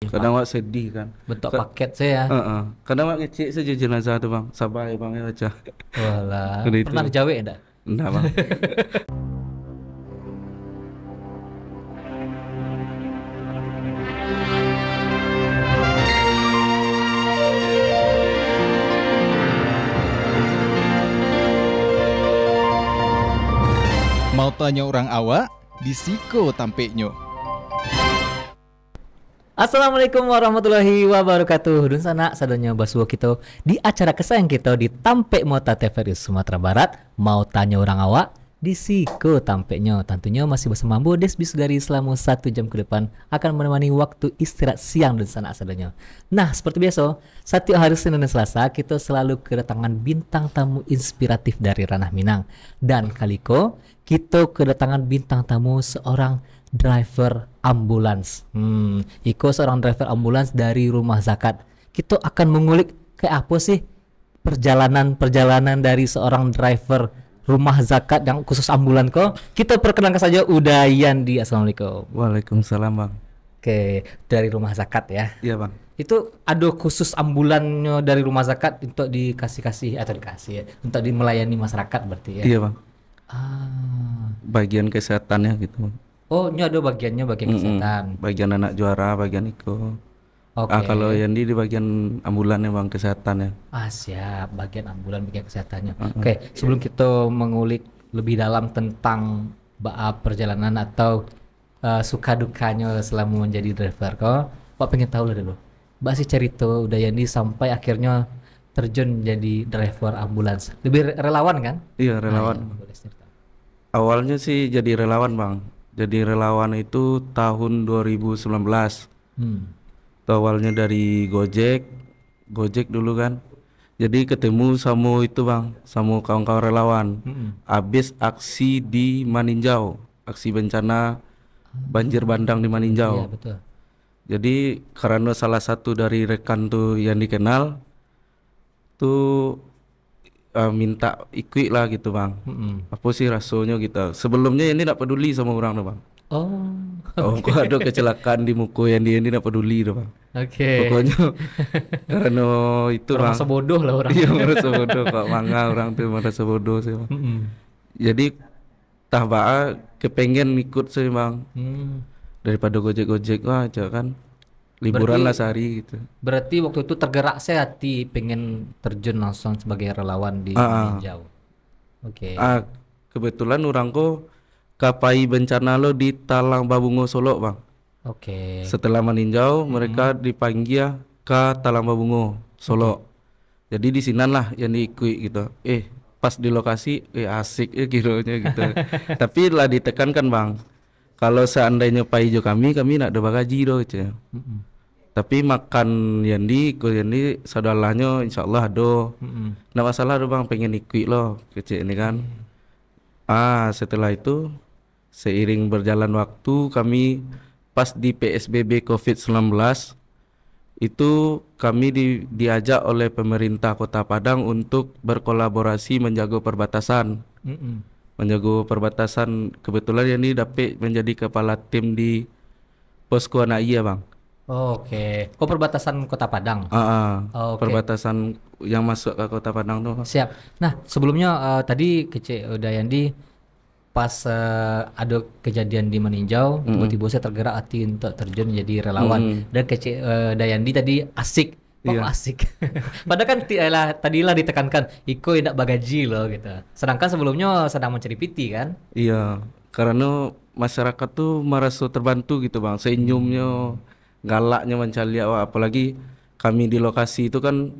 Kadang wak sedih kan. bentuk paket saya. Kadang wak kecil saja jenazah tu bang. Sabar ya bang ya baca. Walah, Udah itu. pernah dijawe enggak? Enggak bang. Mau tanya orang awak, disiko tampeknya. Assalamualaikum warahmatullahi wabarakatuh. Dun sana sadonya basuh kita di acara kesayang kita di Tampek Mota TVRI Sumatera Barat. Mau tanya orang awak di Siko Tampeknya. Tentunya masih bersama Bodes Bisgari selama 1 jam ke depan akan menemani waktu istirahat siang dun sana sadonya. Nah, seperti biasa, setiap hari Senin dan Selasa kita selalu kedatangan bintang tamu inspiratif dari ranah Minang. Dan kaliko kita kedatangan bintang tamu seorang driver ambulans. Iko seorang driver ambulans dari Rumah Zakat. Kita akan mengulik kayak apa sih perjalanan dari seorang driver Rumah Zakat yang khusus ambulan kok. Kita perkenalkan saja Udayandi. Assalamualaikum. Waalaikumsalam bang. Oke, dari Rumah Zakat ya. Iya bang. Itu ada khusus ambulannya dari Rumah Zakat untuk dikasih atau dikasih ya, untuk melayani masyarakat berarti ya. Iya bang. Ah. Bagian kesehatannya gitu. Oh, ini ada bagiannya bagian kesehatan. Bagian anak juara, bagian Iko. Oke. Kalau Yandi di bagian ambulannya bang kesehatannya. Siap, bagian ambulan, bagian kesehatannya. Oke, sebelum kita mengulik lebih dalam tentang perjalanan atau suka dukanya selama menjadi driver, kok Pak pengen tahu lah dulu. Mbak sih cerita Udayandi sampai akhirnya terjun jadi driver ambulans. Lebih relawan kan? Iya Nah, relawan. ya, boleh cerita. Awalnya sih jadi relawan bang. Jadi relawan itu tahun 2019. Hmm. Itu awalnya dari Gojek dulu kan. Jadi ketemu sama itu bang, sama kawan-kawan relawan. Habis aksi di Maninjau, aksi bencana banjir bandang di Iya, Maninjau. betul. Jadi karena salah satu dari rekan tuh yang dikenal tuh minta ikut lah gitu bang. Apa sih rasanya gitu. Sebelumnya ini tidak peduli sama orang tuh bang. Oh, Oh, kok ada kecelakaan di muka yang dia ini tidak peduli tuh bang. oke. Pokoknya karena itu Orang bang. masa bodoh lah orang. Iya merasa bodoh kok mangga orang tuh merasa bodoh sih bang. Jadi tah baa kepengen ikut sih bang. Daripada gojek aja kan. Liburan lah sehari gitu. Berarti waktu itu tergerak saya hati pengen terjun langsung sebagai relawan di Meninjau. Oke. Kebetulan orang kok kapai bencana lo di Talang Babungo Solo bang. Oke. Setelah meninjau mereka dipanggil ke Talang Babungo Solo. Jadi di sinan lah yang diikut gitu. Pas di lokasi asik kiranya gitu. Tapi lah ditekankan bang. Kalau seandainya paijo kami nak ada bagaji doh gitu. Tapi makan Yandi saudaranya insyaallah ada. Nggak masalah doh bang pengen ikut loh kecil ini kan. Setelah itu seiring berjalan waktu kami pas di PSBB COVID-19 itu kami diajak oleh pemerintah Kota Padang untuk berkolaborasi menjaga perbatasan. Menjaga perbatasan kebetulan ini dapat menjadi kepala tim di Posko Anak Iya bang. Oke. Oh, perbatasan Kota Padang. Oke. Perbatasan yang masuk ke Kota Padang tuh. Siap. Nah, sebelumnya tadi kece Udayandi pas ada kejadian di Meninjau, tiba-tiba saya tergerak hati untuk terjun jadi relawan. Dan kece Udayandi tadi asik. Iya. Asik. Padahal kan tadilah ditekankan Iko tidak bagaji loh gitu. Sedangkan sebelumnya sedang mencari PT kan? Iya, karena masyarakat tuh merasa terbantu gitu bang. Senyumnya, galaknya mencari awak. Apalagi kami di lokasi itu kan,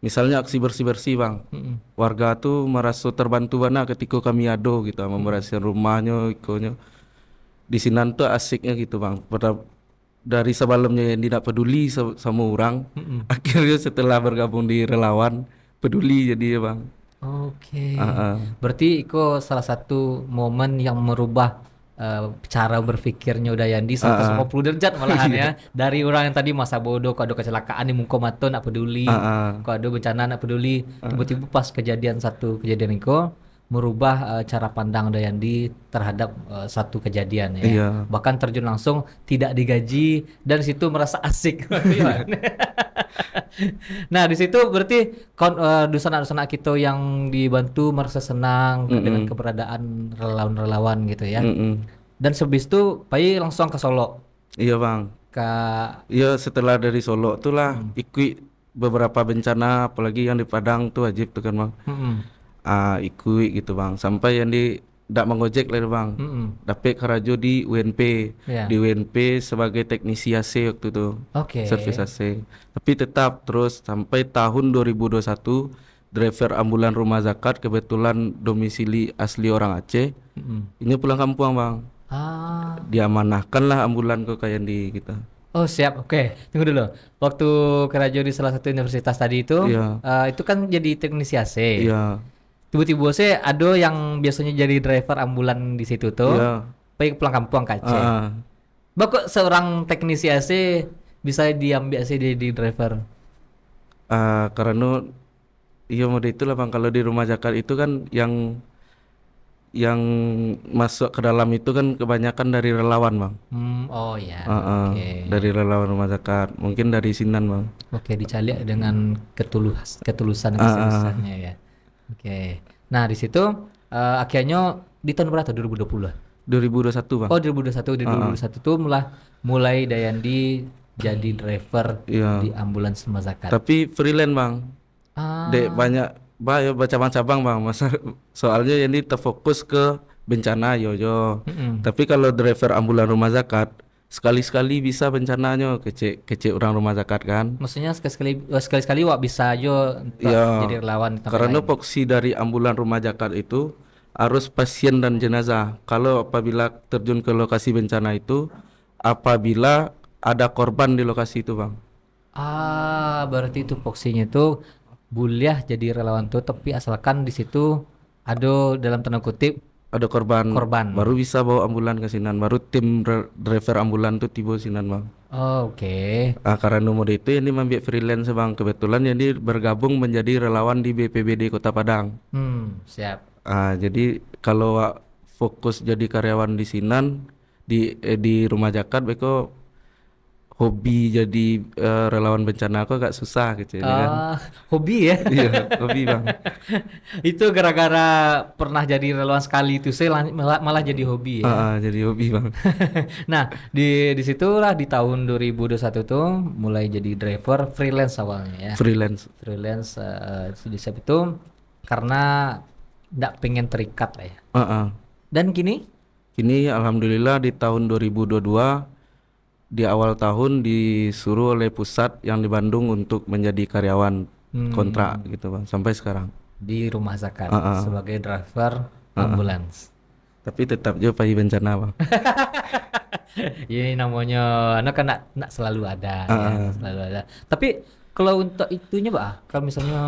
misalnya aksi bersih-bersih bang. Warga tuh merasa terbantu banget ketika kami ada gitu, membersihkan rumahnya, ikonya. Di sini tuh asiknya gitu bang. Dari sebelumnya yang tidak peduli sama orang, akhirnya setelah bergabung di relawan peduli jadi ya bang. Oke. Berarti Iko salah satu momen yang merubah cara berpikirnya Udayandi 150 derajat malahan ya. Dari orang yang tadi masa bodoh, kok ada kecelakaan di muka mato nak peduli, kok ada bencana nak peduli, tiba-tiba pas kejadian Iko merubah cara pandang Dayandi terhadap satu kejadian ya. Iya. Bahkan terjun langsung, tidak digaji, dan di situ merasa asik. Nah, di situ berarti dusana-dusana kita yang dibantu merasa senang dengan keberadaan relawan-relawan gitu ya. Dan sebis itu Pai langsung ke Solo. Iya bang. Iya, setelah dari Solo tuh lah ikut beberapa bencana, apalagi yang di Padang tuh wajib tuh kan bang. Ikut gitu bang, sampai yang di ndak mengojek lah bang. Dapet karajo di UNP, Yeah. di UNP sebagai teknisi AC waktu itu, Oke. servis AC. Tapi tetap terus sampai tahun 2021 driver ambulan rumah zakat, kebetulan domisili asli orang Aceh. Ini pulang kampung bang. Diamanahkan lah ambulan ke Kayandi kita. Oh siap, oke. Tunggu dulu. Waktu kerja di salah satu universitas tadi itu, Iya. Itu kan jadi teknisi AC. Iya. Tiba-tiba sih ada yang biasanya jadi driver ambulan di situ tuh, Iya. pergi pulang kampung ke Aceh. Kok seorang teknisi AC bisa diambil AC jadi driver? Karena iya mode itulah bang, kalau di rumah zakat itu kan yang masuk ke dalam itu kan kebanyakan dari relawan bang. Oh ya. Oke. Dari relawan rumah zakat, mungkin dari Sinan bang. Oke, dicalik dengan ketulusan besar-besarnya ya. Oke. Nah, di situ akhirnya di tahun berapa? 2020 lah. 2021 bang. Oh, 2021. Di 2021 tuh mulai Dayandi jadi driver Iya. di ambulans rumah zakat. Tapi freelance bang. Dek banyak cabang-cabang bang. Soalnya yang terfokus ke bencana yo. Tapi kalau driver ambulan rumah zakat sekali-sekali bisa bencananya kecil orang rumah zakat kan. Maksudnya sekali-sekali wak bisa aja jadi relawan di tempat Karena lain. foksi dari ambulan rumah zakat itu harus pasien dan jenazah. Kalau apabila terjun ke lokasi bencana itu, apabila ada korban di lokasi itu bang. Berarti itu foksinya tuh boleh jadi relawan tuh, tapi asalkan di situ ada dalam tanda kutip Ada korban, Korban. baru bisa bawa ambulan ke Sinan, baru tim driver ambulan tuh tiba Sinan bang. Oke. Karena mode itu yang mengambil freelance bang, kebetulan yang bergabung menjadi relawan di BPBD Kota Padang. Siap. Jadi kalau fokus jadi karyawan di Sinan di rumah zakat, beko hobi jadi relawan bencana aku agak susah gitu ya kan. Hobi ya. Iya, hobi bang. Itu gara-gara pernah jadi relawan sekali itu saya malah jadi hobi ya. Jadi hobi bang. Nah, di situlah di tahun 2021 tuh mulai jadi driver freelance awalnya ya. Freelance. Di saat itu karena nggak pengen terikat lah ya. Dan kini Alhamdulillah di tahun 2022 di awal tahun disuruh oleh pusat yang di Bandung untuk menjadi karyawan kontrak gitu bang, sampai sekarang di rumah zakat sebagai driver ambulans. Tapi tetap juga pagi bencana bang. Ini namanya anak kan nak selalu ada ya, selalu ada. Tapi kalau untuk itunya Pak, kalau misalnya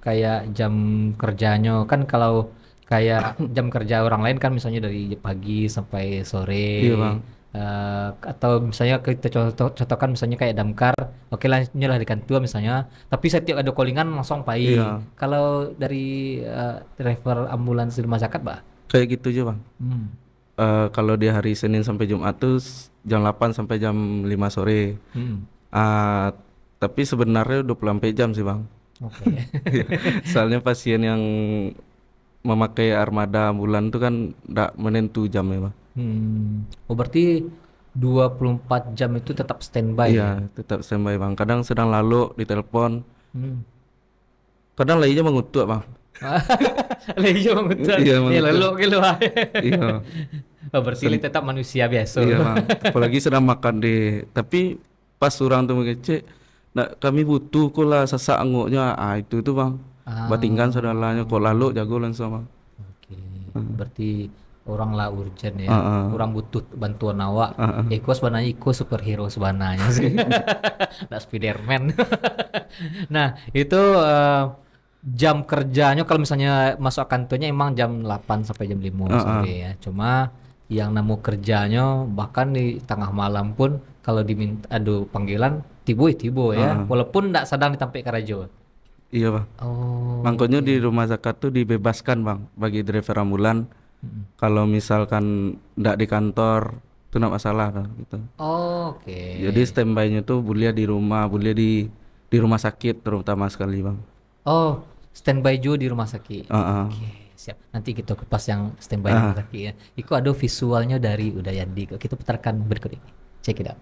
kayak jam kerjanya kan, kalau kayak jam kerja orang lain kan misalnya dari pagi sampai sore. Iya bang. Atau misalnya kita contohkan misalnya kayak damkar, oke lah nyelah di kantor misalnya, tapi setiap ada callingan langsung pagi. Iya. Kalau dari driver ambulans di rumah zakat Pak? Kayak gitu aja bang. Kalau di hari Senin sampai Jumat tuh jam 8 sampai jam 5 sore. Tapi sebenarnya 24 jam sih bang. Oke. Soalnya pasien yang memakai armada ambulan tuh kan nggak menentu jam ya bang. Oh berarti 24 jam itu tetap standby ya? Iya, tetap standby bang. Kadang sedang lalu ditelepon. Kadang lainnya mengutuk bang. Iya mengutuk. Iya, Iya lalu gitu. Iya. Oh, berarti ini tetap manusia biasa. Iya bang. Apalagi sedang makan deh. Tapi pas orang tuh mengecek, nah kami butuh kok lah sesak anguknya. Itu tuh bang. Batingkan saudaranya kok lalu jago langsung bang. Oke. Berarti orang lah urgent ya, orang butuh bantuan awak. Iko sebenarnya superhero sebenarnya sih, nah Spiderman. Nah itu jam kerjanya kalau misalnya masuk kantornya emang jam 8 sampai jam 5 sore ya. Cuma yang nemu kerjanya bahkan di tengah malam pun kalau diminta panggilan tibo ya, walaupun tidak sedang ditampai karajo. Iya bang. Oh. Makanya di rumah zakat tuh dibebaskan bang bagi driver ambulan. Kalau misalkan ndak di kantor itu nggak masalah dah, gitu. Oke. Jadi standby-nya tuh boleh di rumah, boleh di rumah sakit terutama sekali bang. Oh, standby juga di rumah sakit. Ah, ah. Oke, siap. Nanti kita kupas yang standby di rumah sakit ya. Iku ada visualnya dari Udayandi. Kita putarkan berikut ini. Check it out.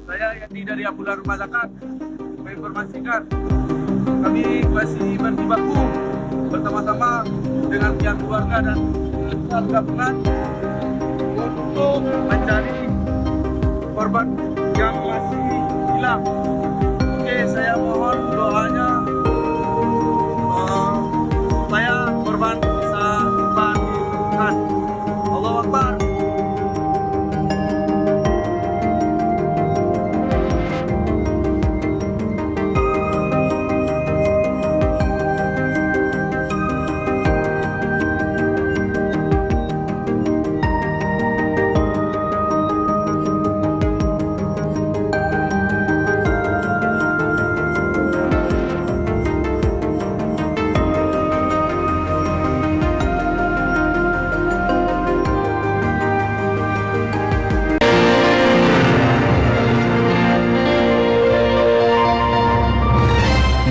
Saya Yandi dari ambulan rumah zakat menginformasikan kami masih berjibaku bersama-sama dengan pihak keluarga dan pihak gabungan untuk mencari korban yang masih hilang. Oke, saya mohon doanya supaya korban bisa ditemukan. Allahu Akbar.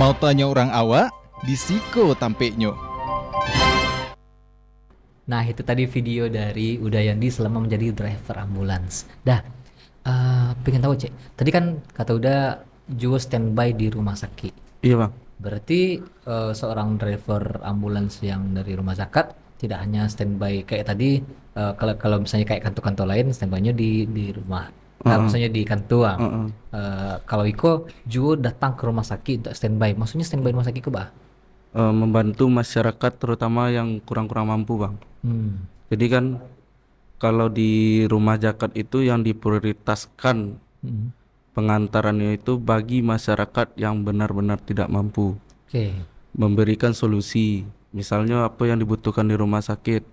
Mau tanya orang awak, di Siko Tampeknyo. Nah, itu tadi video dari Udayandi selama menjadi driver ambulans. Dah, pengen tahu Cek. Tadi kan kata Uda juga standby di rumah sakit. Iya bang. Berarti seorang driver ambulans yang dari rumah zakat tidak hanya standby kayak tadi, kalau misalnya kayak kantor-kantor lain standby-nya di rumah. Nah, misalnya di kantor. Kalau Iko juga datang ke rumah sakit untuk standby. Maksudnya standby rumah sakit ke bah? Membantu masyarakat terutama yang kurang-kurang mampu bang. Jadi kan kalau di rumah zakat itu yang diprioritaskan pengantarannya itu bagi masyarakat yang benar-benar tidak mampu. Oke. Memberikan solusi. Misalnya apa yang dibutuhkan di rumah sakit.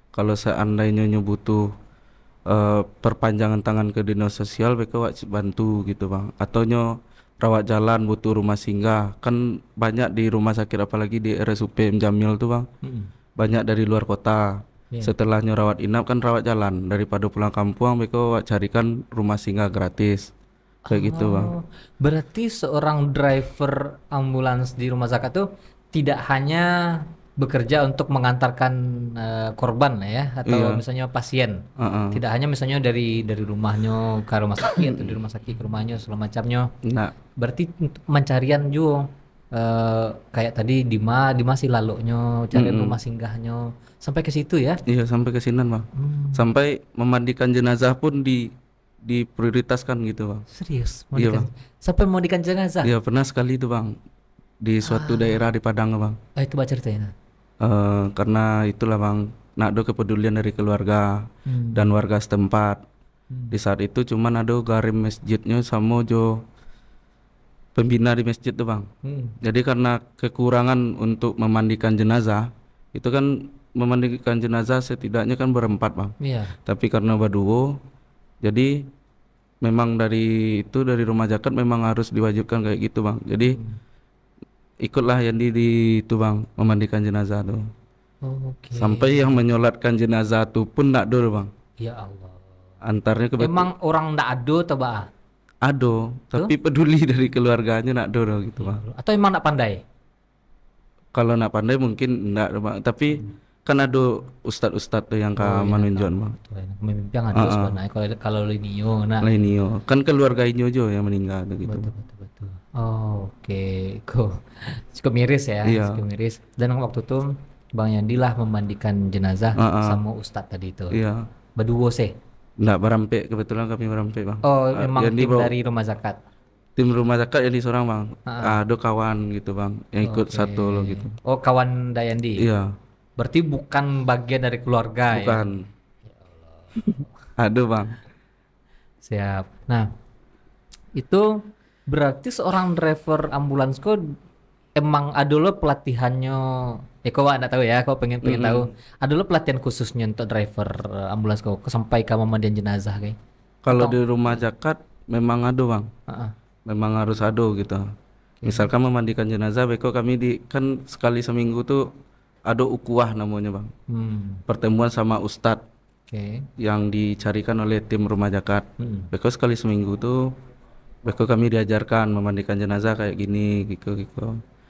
Kalau seandainya butuh perpanjangan tangan ke dinas sosial, mereka wajib bantu gitu bang. Atau rawat jalan butuh rumah singgah, kan banyak di rumah sakit apalagi di RSUP M Jamil tuh bang, banyak dari luar kota. Setelahnya rawat inap kan rawat jalan, daripada pulang kampung mereka carikan rumah singgah gratis kayak gitu bang. Berarti seorang driver ambulans di rumah zakat tuh tidak hanya bekerja untuk mengantarkan korban lah ya, atau misalnya pasien. Tidak hanya misalnya dari rumahnya ke rumah sakit atau dari rumah sakit ke rumahnya segala macamnya. Nah, Berarti untuk pencarian juga kayak tadi di masih lalunya cari rumah singgahnya sampai ke situ ya. iya sampai ke sini bang. Sampai memandikan jenazah pun diprioritaskan gitu bang. Serius? Iya, Bang. Sampai memandikan jenazah? Iya pernah sekali itu bang, di suatu daerah di Padang bang. Itu baca ceritanya. Karena itulah bang, nak ada kepedulian dari keluarga dan warga setempat. Di saat itu cuman ada garim masjidnya sama pembina di masjid tuh bang. Jadi karena kekurangan untuk memandikan jenazah, itu kan memandikan jenazah setidaknya kan berempat bang. Iya. Tapi karena baduo, jadi memang dari rumah zakat memang harus diwajibkan kayak gitu bang. Jadi ikutlah yang di itu bang, memandikan jenazah tuh. Oke. Sampai yang menyolatkan jenazah tuh pun ndak dulu bang. Ya Allah. Antarnya ke Emang orang ndak ado atau bah? ado, tapi peduli dari keluarganya ndak dulu gitu bang. Atau emang ndak pandai? Kalau nak pandai mungkin ndak bang, tapi kan ada ustadz-ustadz tuh yang menunjukkan bang. Mimpi yang ada sebenarnya kalau linio nah. Lenio, kan keluarga Inyo jo yang meninggal tuh gitu. Betul. Oke, cukup miris ya, Iya. cukup miris. Dan waktu itu Bang Yandi lah memandikan jenazah sama Ustadz tadi itu. Iya. Berdua sih. Nggak berampe, kebetulan kami berampe bang. Oh, memang yang tim dibawa- dari rumah zakat. tim rumah zakat yang di seorang bang. Ada kawan gitu bang, yang ikut satu lo gitu. Oh, kawan Dayandi. Iya, Berarti bukan bagian dari keluarga ya. bukan. Aduh bang. Siap. Nah, itu berarti seorang driver ambulans kok emang ada lo pelatihannya. Kau nggak tahu ya, kau pengen tahu. Ada lo pelatihan khususnya untuk driver ambulans kau sampai ke memandian jenazah kayak. Kalau di rumah zakat memang ada bang. Heeh. memang harus ado gitu. Misalkan memandikan jenazah, beko kami kan sekali seminggu tuh ado ukuah namanya bang. Pertemuan sama ustadz Oke. yang dicarikan oleh tim rumah zakat. Mm-mm. Beko sekali seminggu tuh, beko kami diajarkan memandikan jenazah kayak gini, gitu.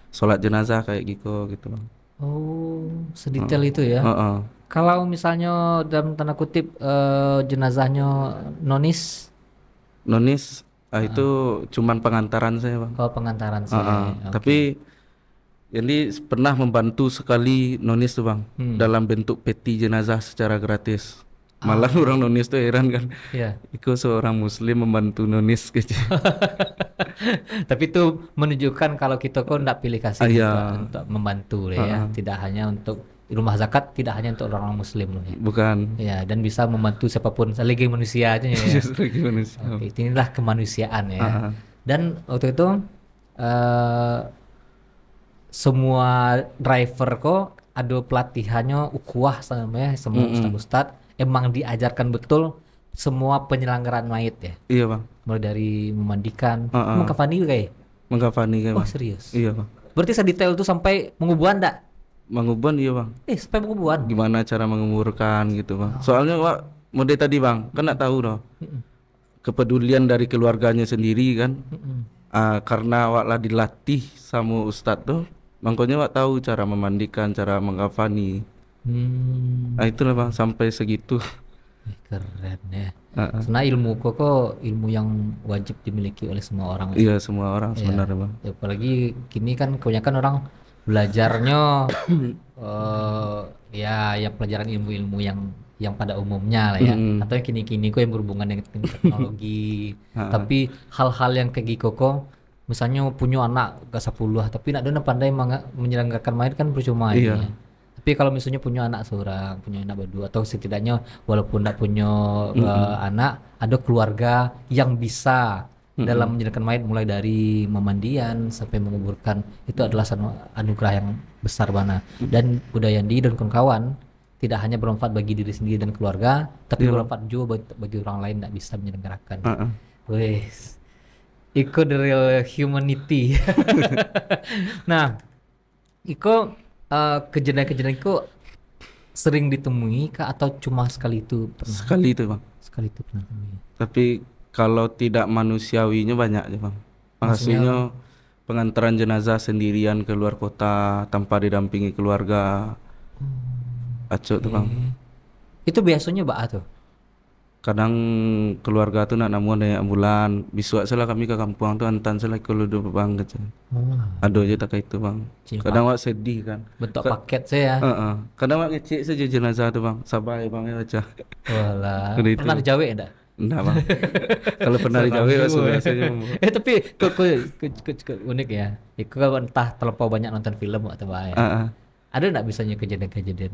Sholat jenazah kayak gitu bang. Oh, sedetail itu ya. Heeh. Kalau misalnya dalam tanda kutip jenazahnya nonis, Nonis, itu cuman pengantaran saya bang. kalau pengantaran sih. Heeh. Oke. Tapi jadi pernah membantu sekali nonis tuh bang, dalam bentuk peti jenazah secara gratis. Malah orang nonis tuh heran kan, Ya. ikut seorang muslim membantu nonis gitu. Tapi itu menunjukkan kalau kita kok nggak pilih kasih Iya. untuk membantu ya. Tidak hanya untuk rumah zakat, tidak hanya untuk orang muslim loh ya. Bukan. Ya, dan bisa membantu siapapun selagi manusia aja ya. Justru manusia. Oke, inilah kemanusiaan ya. Ah. Dan waktu itu semua driver kok ada pelatihannya ukuah sama ustadz-ustadz emang diajarkan betul semua penyelenggaraan mayit ya. Iya bang. Mulai dari memandikan, Ah. mengkafani juga ya. Mengkafani kayak Oh bang. serius. Iya bang. Berarti sedetail itu sampai mengubuhan enggak? Menguban iya bang. Sampai mengubuhan. Gimana cara menguburkan gitu bang. Soalnya wak mode tadi bang, kan nggak tahu doh. Kepedulian dari keluarganya sendiri kan. Karena wak lah dilatih sama ustadz tuh, makanya wak tahu cara memandikan, cara mengkafani. Nah itulah bang, sampai segitu. Keren ya. Ah. Karena ilmu kok ilmu yang wajib dimiliki oleh semua orang. Iya semua orang sebenarnya bang. Ya, apalagi kini kan kebanyakan orang belajarnya ya pelajaran ilmu-ilmu yang pada umumnya lah ya. Atau yang kini-kini kok yang berhubungan dengan teknologi. Tapi hal-hal yang kayak gitu kok misalnya punya anak gak 10 tapi nak dona pandai menyelenggarakan mayat kan percuma Iya. ya. Tapi kalau misalnya punya anak seorang, punya anak berdua atau setidaknya walaupun tidak punya anak, ada keluarga yang bisa dalam menjalankan mayat mulai dari memandian sampai menguburkan, itu adalah satu anugerah yang besar bana. Dan Udayandi dan kawan-kawan tidak hanya bermanfaat bagi diri sendiri dan keluarga, tapi bermanfaat juga bagi orang lain tidak bisa menyelenggarakan. Wes, Iko the real humanity. Nah, Iko kejadian-kejadian itu sering ditemui kah atau cuma sekali itu pernah? Sekali itu bang. Sekali itu pernah temui. Tapi kalau tidak manusiawinya banyak ya bang. Maksudnya pengantaran jenazah sendirian ke luar kota tanpa didampingi keluarga. Acuk tuh bang. Itu biasanya Mbak tuh. Kadang keluarga tuh nak namun naik ambulan. Bisua salah kami ke kampung tuh antan salah kalau udah bang kecil. Aduh aja tak kayak itu bang. Cik, Kadang wak sedih kan. Bentuk paket saya. Kadang wak ngecek saja jenazah tuh bang. Sabar ya bang ya baca. Walah. Udah itu. Pernah di Jawa enggak? Enggak bang. Kalau pernah di Jawa ya biasanya. Tapi kok unik ya. Iku kan entah terlampau banyak nonton film atau apa ya. Ada enggak misalnya kejadian-kejadian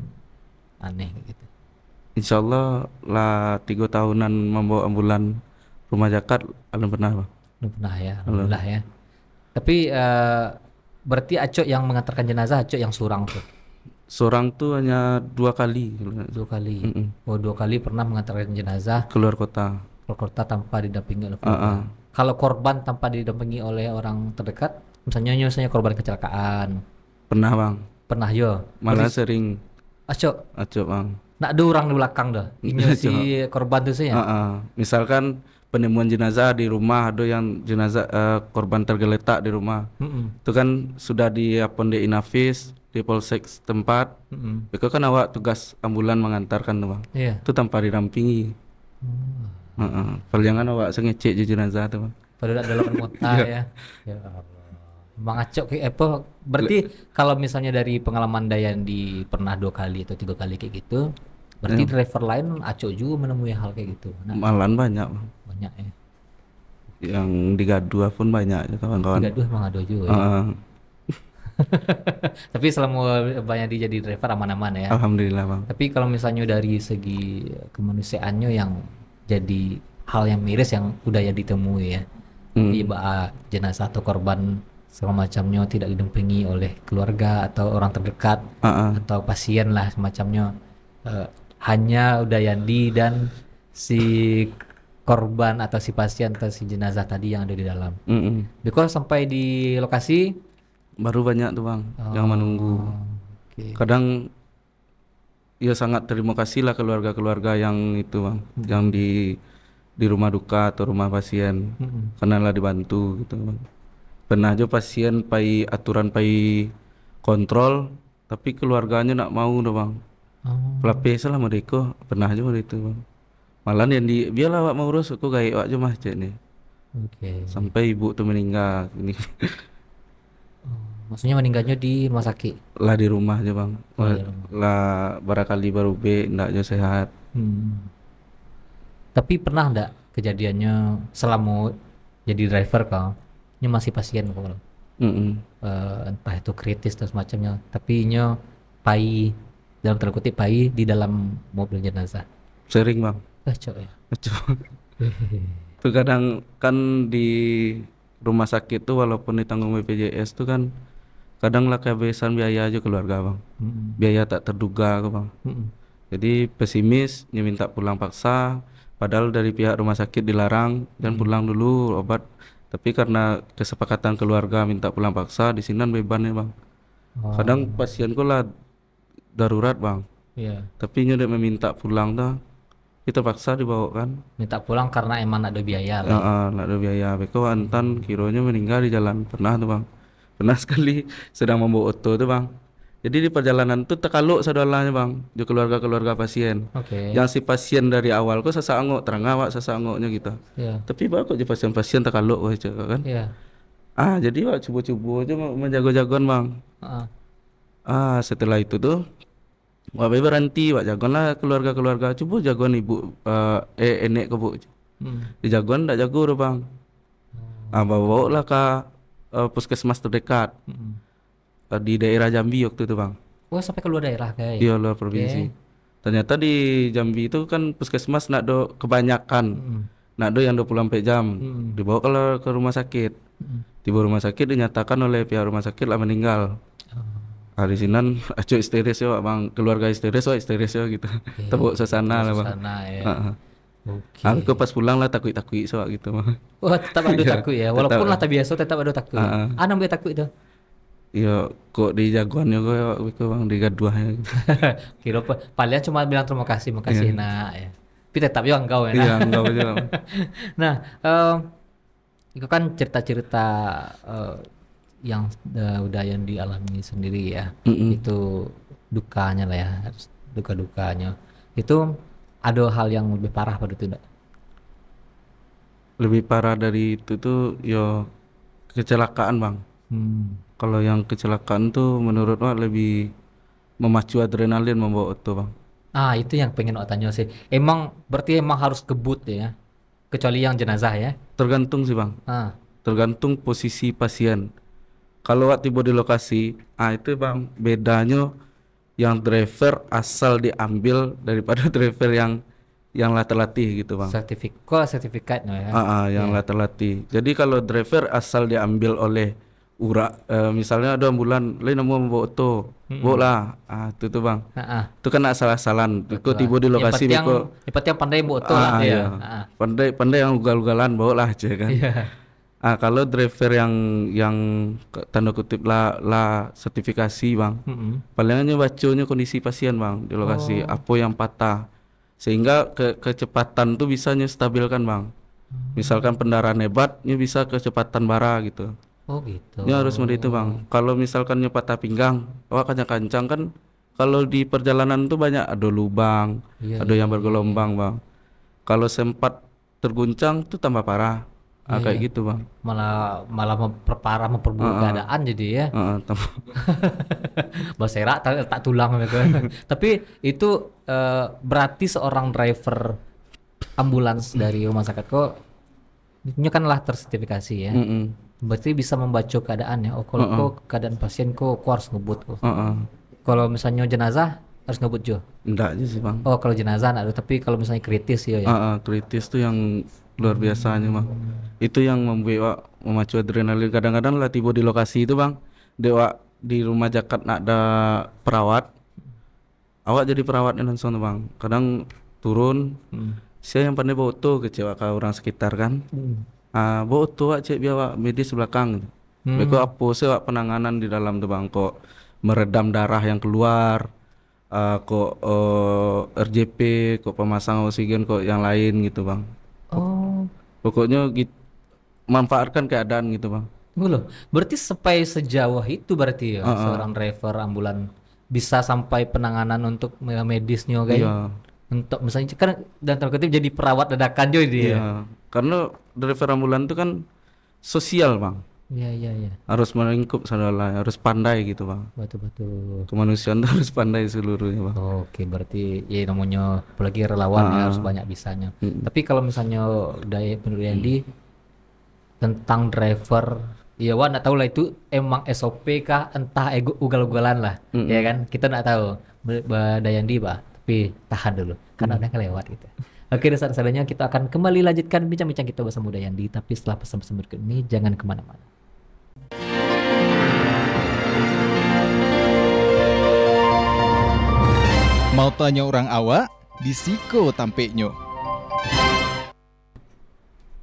aneh gitu? Insya Allah lah 3 tahunan membawa ambulan rumah zakat belum pernah bang. Belum pernah ya, alhamdulillah ya. Tapi berarti Acok yang mengantarkan jenazah, Acok yang surang tuh. Seorang tuh hanya 2 kali 2 kali. Oh 2 kali pernah mengantarkan jenazah keluar kota. keluar kota tanpa didampingi oleh keluarga. Kalau korban tanpa didampingi oleh orang terdekat, misalnya korban kecelakaan, Pernah bang. pernah yo. Malah sering Acok, bang. nak ada orang di belakang dah. Ini si korban tuh sih ya. Misalkan penemuan jenazah di rumah, ada yang jenazah korban tergeletak di rumah. Itu kan sudah diapon di Inafis, di Polsek setempat. Itu kan awak tugas ambulan mengantarkan tuh bang. Iya. Itu tanpa didampingi. Palingan awak sengecek je jenazah tuh bang. Padahal dalam mota ya. Ya Allah. Bang Acok kayak apa? Berarti kalau misalnya dari pengalaman Dayandi pernah 2 kali atau 3 kali kayak gitu, berarti driver lain Acok juga menemui hal kayak gitu. Nah, Malan banyak bang. banyak ya. Yang di Gadua pun banyak ya kawan-kawan. Gaduh emang ada juga ya. Tapi selama banyak jadi driver aman-aman ya. Alhamdulillah bang. Tapi kalau misalnya dari segi kemanusiaannya yang jadi hal yang miris yang udah ya ditemui ya. Ibarat jenazah atau korban segala macamnya tidak didampingi oleh keluarga atau orang terdekat atau pasien lah semacamnya, hanya Udayandi dan si korban atau si pasien atau si jenazah tadi yang ada di dalam. Mm-mm. Sampai di lokasi Baru banyak tuh bang yang menunggu. Oke. Kadang ya sangat terima kasih lah keluarga-keluarga yang itu bang, yang di rumah duka atau rumah pasien, karena lah dibantu gitu bang. Pernah aja pasien pai aturan pai kontrol, tapi keluarganya nak mau tuh bang. Pelapis lah mereka, pernah aja itu bang. Malah yang di biarlah awak mau urus, aku gaik awak aja mah cek nih. Oke. Sampai ibu tuh meninggal, ini Maksudnya meninggalnya di rumah sakit. lah di rumah aja bang. Oh, di rumah. Lah barangkali baru ndak aja sehat. Tapi pernah enggak kejadiannya selama jadi driver kau, nya masih pasien kau, Mm-mm. entah itu kritis atau semacamnya, tapi nya pai dalam tanda kutip pai di dalam mobil jenazah. Sering bang. Cok ya. Tuh kadang kan di rumah sakit tuh walaupun ditanggung BPJS tuh kan kadang lah kehabisan biaya aja keluarga bang. Biaya tak terduga ke bang. Jadi pesimis, dia minta pulang paksa, padahal dari pihak rumah sakit dilarang dan pulang dulu obat. Tapi karena kesepakatan keluarga minta pulang paksa, di sini bebannya bang. Kadang pasienku lah darurat bang, Iya. tapi dia meminta pulang dah, kita paksa dibawa kan. Minta pulang karena emang ada biaya lah. Nggak ada biaya. Beko antan kironya meninggal di jalan, pernah tuh bang. Pernah sekali sedang membawa oto tuh bang. Jadi di perjalanan tuh terkaluk saudaranya bang, di keluarga-keluarga pasien. Oke. Yang si pasien dari awal kok sesangok, terang awak sesangoknya gitu. Iya. Tapi baru kok di pasien-pasien terkaluk aja kan. Iya. Jadi wak cubu-cubu aja menjago-jagoan bang. Heeh. Setelah itu tuh wak berhenti, wak jagoan lah keluarga-keluarga. Coba jagoan ibu, enek ke bu. Di jagoan tak jago tuh bang. Bawa lah ke puskesmas terdekat. Di daerah Jambi waktu itu bang. Wah, sampai keluar daerah guys. Iya luar provinsi. Ternyata di Jambi itu kan puskesmas nak do kebanyakan, nak do yang 24 jam. Dibawa ke rumah sakit. Tiba rumah sakit dinyatakan oleh pihak rumah sakit lah meninggal. Di sini acuh histeris ya bang, keluarga histeris ya gitu. Tepuk suasana lah bang. Sana ya. Oke. Aku pas pulang lah takut so gitu bang. Wah, tetap ada Iya, takut ya. Walaupun tetap. lah tak biasa tetap ada takut. Anam dia takut itu. Iya kok di jagoannya kok bang di gaduhnya gitu. Kira paling cuma bilang terima kasih nak ya. Tapi tetap juga engkau ya. Iya enggak aja bang. Nah, itu kan cerita-cerita yang udah yang dialami sendiri ya. Itu dukanya lah ya, duka-dukanya. Itu ada hal yang lebih parah pada itu enggak? Lebih parah dari itu tuh yo kecelakaan bang. Kalau yang kecelakaan tuh menurut Wak lebih memacu adrenalin membawa oto bang. Itu yang pengen Wak tanya sih. Berarti emang harus kebut ya. Kecuali yang jenazah ya. Tergantung sih bang. Tergantung posisi pasien. Kalau Wak tiba di lokasi, itu bang bedanya yang driver asal diambil daripada driver yang lah terlatih gitu bang. Sertifikatnya ya. Yang lah terlatih. Jadi kalau driver asal diambil oleh misalnya ada ambulan lain mau membawa oto, bawa lah. Itu tuh bang. Itu kan asal-asalan. Biko tiba di lokasi biko. Yang penting pandai bawa oto lah ya. Pandai yang ugal-ugalan bawa lah aja kan. Kalau driver yang tanda kutip lah sertifikasi bang, palingannya baconya kondisi pasien bang di lokasi, apa yang patah, sehingga kecepatan tuh bisa stabilkan bang. Misalkan pendarahan hebatnya bisa kecepatan bara gitu. Gitu. Ini harus seperti itu bang. Kalau misalkan patah pinggang, kancang-kancang kan, kalau di perjalanan tuh banyak ada lubang, ada yang bergelombang bang. Kalau sempat terguncang tuh tambah parah. Kayak gitu bang. Malah memperburuk keadaan jadi ya. Berserak tak tulang gitu. Tapi itu berarti seorang driver ambulans dari rumah sakit kok ini kan lah tersertifikasi ya. Berarti bisa membaca keadaan ya. Kalau keadaan pasien kok harus ngebut kok. Kalau misalnya jenazah harus ngebut jo. Enggak aja sih bang. Kalau jenazah ada, tapi kalau misalnya kritis ya. Kritis tuh yang luar biasanya bang. Itu yang membuat memacu adrenalin. Kadang-kadang lah tiba di lokasi itu bang, dewa di rumah jakat nak ada perawat, awak jadi perawatnya langsung bang. Kadang turun Saya yang pandai bawa auto kecewa ke orang sekitar kan. Bawa auto wak cek biar wak medis belakang. Beko apa sih wak penanganan di dalam tuh bang, kok meredam darah yang keluar, kok RJP, kok pemasang oksigen, kok yang lain gitu bang. Oh, Pokoknya manfaatkan keadaan gitu bang. tunggu loh. Berarti sampai sejauh itu berarti ya seorang driver ambulan bisa sampai penanganan untuk medisnya guys. Iya. Untuk misalnya kan dan tanda kutip jadi perawat dadakan juga dia. Iya. Karena driver ambulan itu kan sosial bang, Iya, iya, iya. harus melingkup saudara, harus pandai gitu bang. Betul-betul. Kemanusiaan tuh harus pandai seluruhnya bang. Oke, berarti ya namanya apalagi relawan ya harus banyak bisanya. Tapi kalau misalnya menurut Yandi tentang driver, ya wah nggak tahu lah itu emang SOP kah entah ego ugal-ugalan lah, ya kan? Kita nggak tahu. Dayandi bah, tapi tahan dulu karena udah kelewat gitu. Oke, dasar-dasarnya kita akan kembali lanjutkan bincang-bincang kita bersama Dayandi, tapi setelah pesan-pesan berikut ini jangan kemana-mana. Mau tanya orang awak, di Siko tampeknya.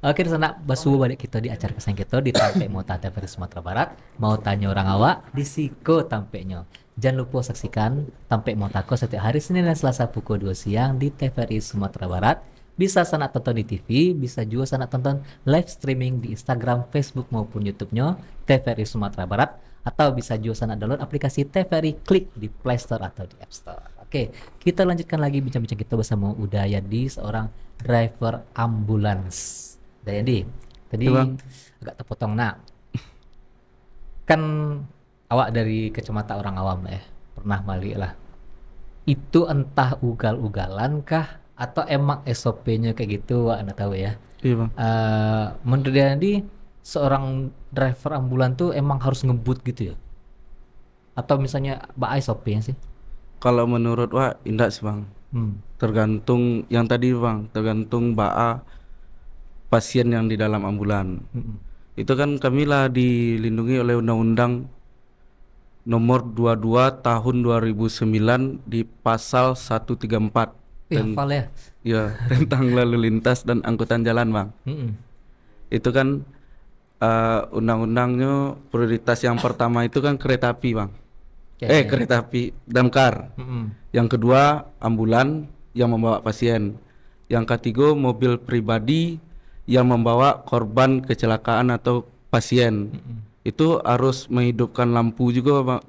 Oke, sana basuh balik kita di acara kesayangan kita di Tampek Mota TVRI Sumatera Barat. Mau tanya orang awak di Siko tampeknya. Jangan lupa saksikan Tampek Motako setiap hari Senin dan Selasa pukul 2 siang di TVRI Sumatera Barat. Bisa sana tonton di TV, bisa juga sana tonton live streaming di Instagram, Facebook maupun YouTube-nya TVRI Sumatera Barat, atau bisa juga sana download aplikasi TVRI Klik di Play Store atau di App Store. Oke, kita lanjutkan lagi bincang-bincang kita bersama Udayadi, seorang driver ambulans. Dayadi, tadi agak terpotong. Nah, kan awak dari kacamata orang awam lah ya, pernah balik lah. Itu entah ugal-ugalan kah atau emang SOP-nya kayak gitu, wak anda tahu ya. Iya bang. Menurut Dayadi, seorang driver ambulan tuh emang harus ngebut gitu ya? Atau misalnya SOP-nya sih? Kalau menurut wak indah sih bang. Tergantung yang tadi bang, tergantung pasien yang di dalam ambulan. Itu kan kami lah dilindungi oleh Undang-Undang Nomor 22 Tahun 2009 di Pasal 134. Hafal ya? Ya, tentang lalu lintas dan angkutan jalan bang. Itu kan undang-undangnya prioritas yang pertama itu kan kereta api bang. Kereta api damkar. Yang kedua ambulan yang membawa pasien. Yang ketiga mobil pribadi yang membawa korban kecelakaan atau pasien. Itu harus menghidupkan lampu juga bang,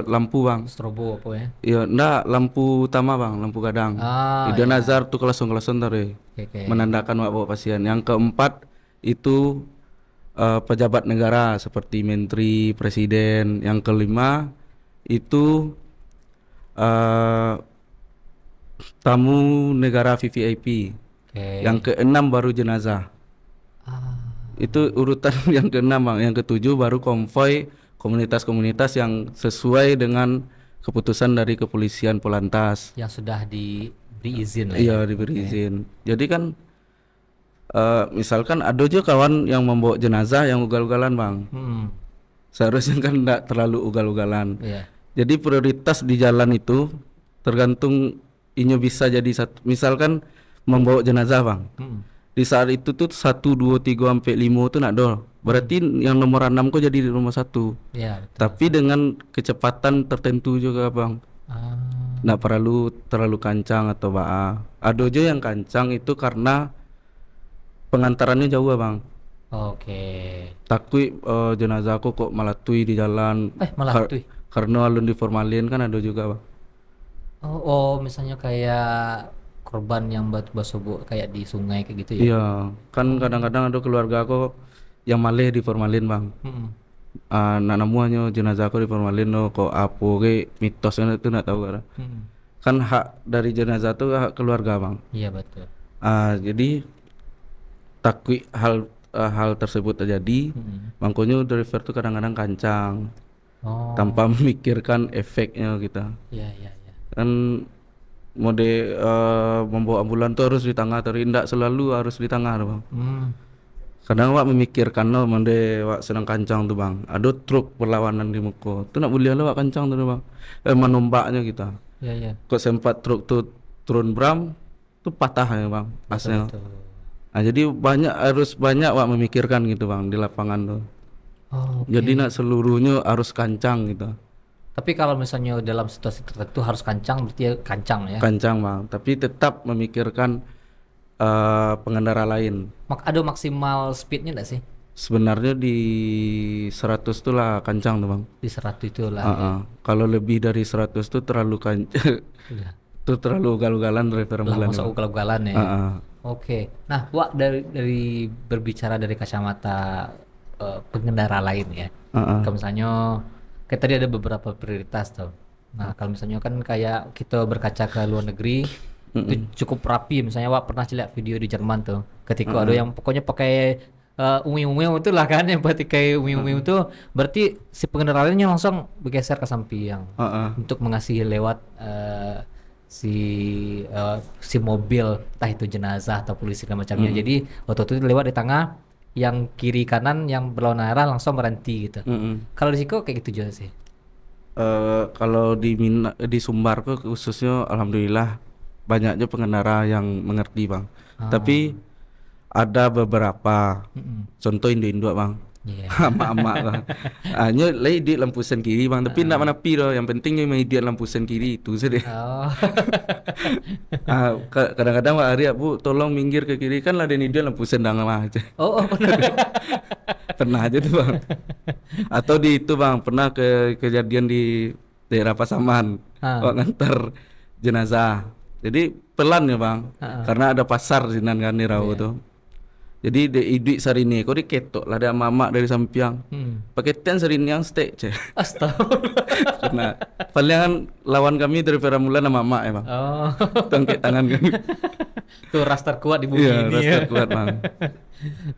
lampu bang. Strobo apa ya? Iya, enggak, lampu utama bang, lampu kadang. Ida nazar tuh kelason tadi. Menandakan bawa pasien. Yang keempat itu pejabat negara seperti menteri, presiden. Yang kelima itu tamu negara VVIP. Yang keenam baru jenazah. Itu urutan yang keenam bang. Yang ketujuh baru konvoi komunitas-komunitas yang sesuai dengan keputusan dari kepolisian Polantas. Yang sudah diberi izin lah. Iya, diberi izin. Jadi kan misalkan ada juga kawan yang membawa jenazah yang ugal-ugalan bang. Seharusnya kan tidak terlalu ugal-ugalan. Jadi prioritas di jalan itu tergantung inyo bisa jadi satu. Misalkan membawa jenazah bang. Di saat itu tuh 1, 2, 3 sampai 5 tuh nak do. Berarti yang nomor 6 kok jadi di nomor 1. Ya, tapi dengan kecepatan tertentu juga bang. Nggak perlu terlalu kancang atau ada aja yang kancang itu karena pengantarannya jauh bang. Takut jenazah aku kok malah tui di jalan. Malah tui? Karena alun diformalin kan ada juga bang. Misalnya kayak korban yang basuh kayak di sungai kayak gitu ya? Iya, kan kadang-kadang ada keluarga aku yang malih diformalin bang. Namuannya jenazah aku diformalin kok apa ke mitosnya itu nggak tahu kan. Kan hak dari jenazah itu hak keluarga bang. Iya betul. Jadi takut hal tersebut terjadi, makanya driver tuh kadang-kadang kancang tanpa memikirkan efeknya kita. Iya. Kan mode membawa ambulan tuh harus di tengah, tidak selalu harus di tengah bang. Kadang wak memikirkan mode wak sedang kancang tuh bang, ada truk berlawanan di muka, tuh nak boleh wak kancang tuh bang, menombaknya kita. Iya. Kok sempat truk tuh turun bram, tuh tuh patah ya bang asnya. Betul. Nah jadi harus banyak Wak memikirkan gitu bang di lapangan tuh. Oh, oke. Jadi nak seluruhnya harus kancang gitu. Tapi kalau misalnya dalam situasi tertentu harus kancang, berarti ya kancang ya. Kancang bang, tapi tetap memikirkan pengendara lain. Ada maksimal speednya nggak sih? Sebenarnya di 100 tuh lah kancang tuh bang. Di 100 itu lah. Ya. Kalau lebih dari 100 tuh terlalu Udah. tuh terlalu ugal-ugalan driver Lah ambulan. masuk Bang. ugal-ugalan ya. Heeh. Oke. Nah, Wak dari berbicara dari kacamata pengendara lain ya. Heeh. Kalau misalnya kayak tadi ada beberapa prioritas tuh. Nah, kalau misalnya kan kayak kita berkaca ke luar negeri itu cukup rapi. Misalnya Wak pernah lihat video di Jerman tuh. Ketika ada yang pokoknya pakai ungu-ungu itu lah kan yang pakai ungu-ungu itu berarti si pengendara lainnya langsung bergeser ke samping Heeh. untuk mengasihi lewat si si mobil entah itu jenazah atau polisi dan macamnya. Jadi waktu itu lewat di tengah yang kiri kanan yang berlawanan arah langsung berhenti gitu. Kalau di Siko kayak gitu juga sih. Kalau di Sumbar tuh khususnya alhamdulillah banyaknya pengendara yang mengerti bang. Tapi ada beberapa contoh Indo-Indo bang. Iya. Emak-emak bang. Hanya lagi di lampu sen kiri bang, tapi enggak menepi loh. Yang penting yang dia lampu sen kiri itu saja. Oh. Kadang-kadang Pak Arya, Bu, tolong minggir ke kiri kan lah dia lampu sen dang lah aja. Oh, benar. Pernah aja tuh bang. Atau di itu bang, pernah kejadian di daerah Pasaman, ngantar jenazah. Jadi pelan ya bang, karena ada pasar sinan kan di Rawo tuh. Jadi de idik sarini, kok diketok lah ada mama dari samping. Pakai ten sarini yang stay ceh. Astagfirullah. Karena palingan lawan kami dari Peramulan sama mama ya bang. Oh. Tongkek tangan kami. Tuh ras terkuat di bumi Iya, ini rasa ya. kuat bang.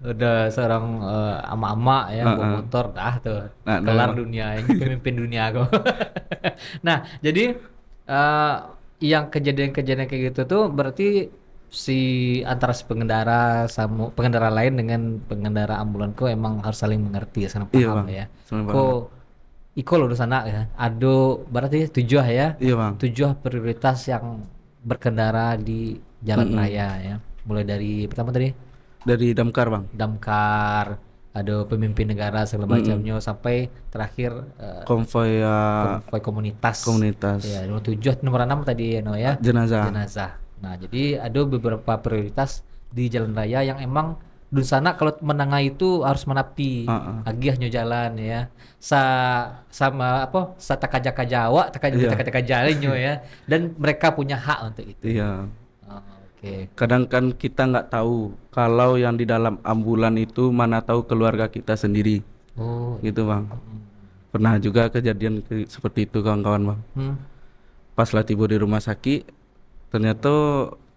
Udah seorang ama-ama ya bawa motor dah tuh. Nah, Kelar dunia ini pemimpin dunia kok. Nah, jadi yang kejadian-kejadian kayak gitu tuh berarti antara si pengendara sama pengendara lain dengan pengendara ambulan kok emang harus saling mengerti ya, saling Iya, paham Bang. ya. Saling paham. Kok iko lo di sana ya. Ado berarti 7 ya. Iya bang. 7 prioritas yang berkendara di jalan raya ya. Mulai dari pertama tadi Dari Damkar bang. damkar, ada pemimpin negara segala macamnya sampai terakhir Konvoy konvoy komunitas. komunitas. Ya, nomor 7, nomor 6 tadi ya, no ya. Jenazah. Jenazah. Nah, jadi ada beberapa prioritas di jalan raya yang emang di sana kalau menengah itu harus menapi agihnya jalan ya. Sama apa? Takaja Jawa, takaja jalannya ya. Dan mereka punya hak untuk itu. Iya. Oh, oke. Kadang kan kita nggak tahu kalau yang di dalam ambulan itu mana tahu keluarga kita sendiri. Oh, Gitu bang. Pernah juga kejadian seperti itu kawan-kawan bang. Pas lah tiba di rumah sakit, ternyata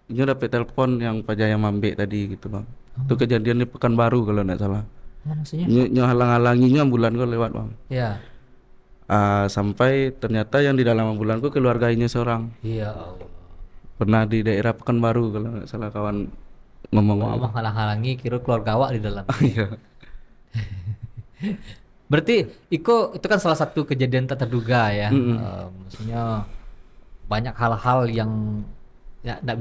ini dapat telepon yang Pak Jaya Mambe tadi gitu bang. Itu kejadian di Pekanbaru kalau nggak salah. maksudnya? Halang-halanginya ambulan kok lewat bang. Ya. Sampai ternyata yang di dalam ambulan kok keluarganya seorang. Iya Allah. Pernah di daerah Pekanbaru kalau nggak salah kawan ngomong. Mau menghalang-halangi kira keluarga awak di dalam. Iya. Berarti itu kan salah satu kejadian tak terduga ya. Maksudnya banyak hal-hal yang ya nggak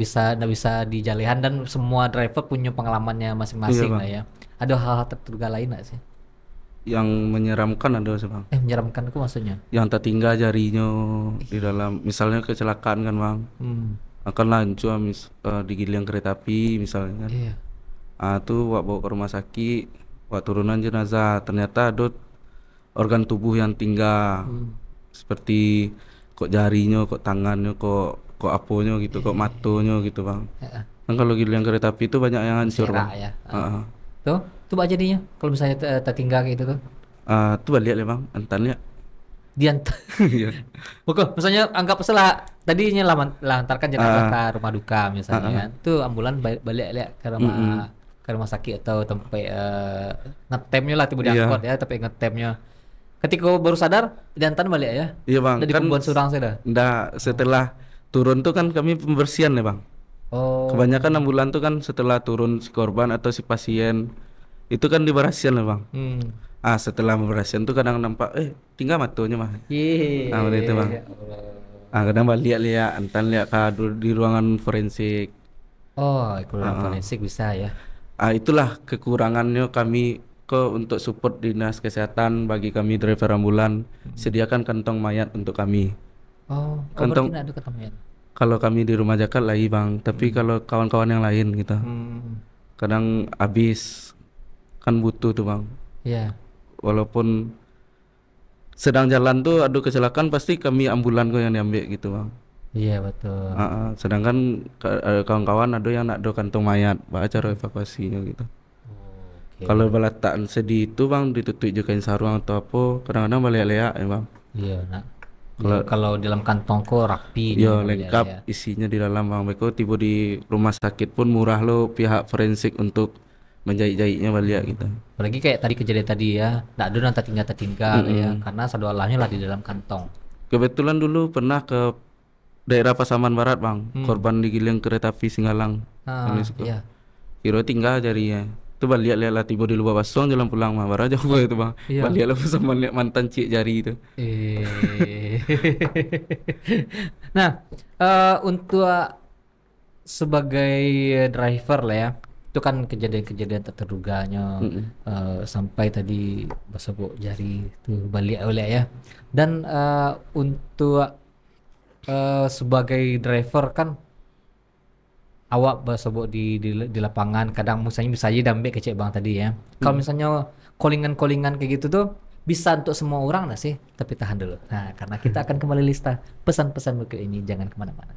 bisa dijalihan dan semua driver punya pengalamannya masing-masing Iya, lah ya. Ada hal-hal terduga lain nggak sih? Yang menyeramkan ada sih bang. Menyeramkan itu maksudnya? Yang tertinggal jarinya di dalam, misalnya kecelakaan kan bang. Akan lanjut digiling kereta api misalnya kan. Iya. Tuh wak bawa ke rumah sakit, wak turunan jenazah, ternyata ada organ tubuh yang tinggal. Seperti kok jarinya, kok tangannya, kok aponya gitu, kok matonya gitu bang. Kan kalau giling kereta api itu banyak yang hancur Serak bang. ya. Tuh apa jadinya kalau misalnya tertinggal kayak gitu tuh? Tuh balik ya bang, entan ya. Diantar. Iya. Oke, misalnya anggap salah tadinya lantarkan jenazah ke rumah duka misalnya kan. Tuh ambulan balik ke rumah sakit atau tempat ngetemnya lah tiba diangkut ya, tapi ngetemnya. Ketika baru sadar diantar balik ya. Iya bang. Udah Kan dikubur surang sudah. Nggak, setelah turun tuh kan kami pembersihan ya bang. Oh. Kebanyakan ambulan tuh kan setelah turun si korban atau si pasien itu kan dibersihan ya bang. Setelah pembersihan tuh kadang nampak tinggal matonya mah. Udah itu bang. Kadang balik lihat, entar lihat di ruangan forensik. Oh, ikutan Heeh. forensik bisa ya. Itulah kekurangannya kami untuk support dinas kesehatan bagi kami driver ambulan, sediakan kantong mayat untuk kami. Oh, oh berarti Kantong nggak ada ketemu ya. kalau kami di rumah zakat lah iya bang, tapi kalau kawan-kawan yang lain gitu, Hmm, kadang habis kan butuh tuh bang. ya, Walaupun sedang jalan tuh ada kecelakaan pasti kami ambulan kok yang diambil gitu bang. iya betul. Sedangkan kawan-kawan ada yang nak do kantong mayat, bah cara evakuasinya gitu. Oke. Kalau balataan sedih itu bang ditutup juga kain sarung atau apa, kadang-kadang balik leak ya bang. Iya, nak. Kalau Iya, kalau dalam kantongku rapi nih ya mobilnya lengkap ya. isinya di dalam bang. Beko tiba di rumah sakit pun murah lo pihak forensik untuk menjahit-jahitnya balik gitu. Apalagi kayak tadi kejadian tadi ya, nggak ada nanti tinggal ya, Mm-mm. karena sadualahnya lah di dalam kantong. Kebetulan dulu pernah ke daerah Pasaman Barat bang, korban digiling kereta api Singgalang. Jalisco. Iya. Kira tinggal jarinya. Itu balik lihat lah tiba di luar basong jalan pulang mah baru aja gua itu bang. Iya. Balik lah Pasaman lihat mantan cik jari itu. Eh. Nah, untuk sebagai driver lah ya, itu kan kejadian-kejadian tak terduganya sampai tadi bersebut jari itu balik oleh ya. Dan untuk sebagai driver kan awak bersebut di lapangan kadang misalnya bisa aja dambe kecek bang tadi ya. Kalau misalnya callingan-callingan kayak gitu tuh bisa untuk semua orang nggak sih? Tapi tahan dulu. Nah, karena kita akan kembali lista pesan-pesan berikut ini, jangan kemana-mana.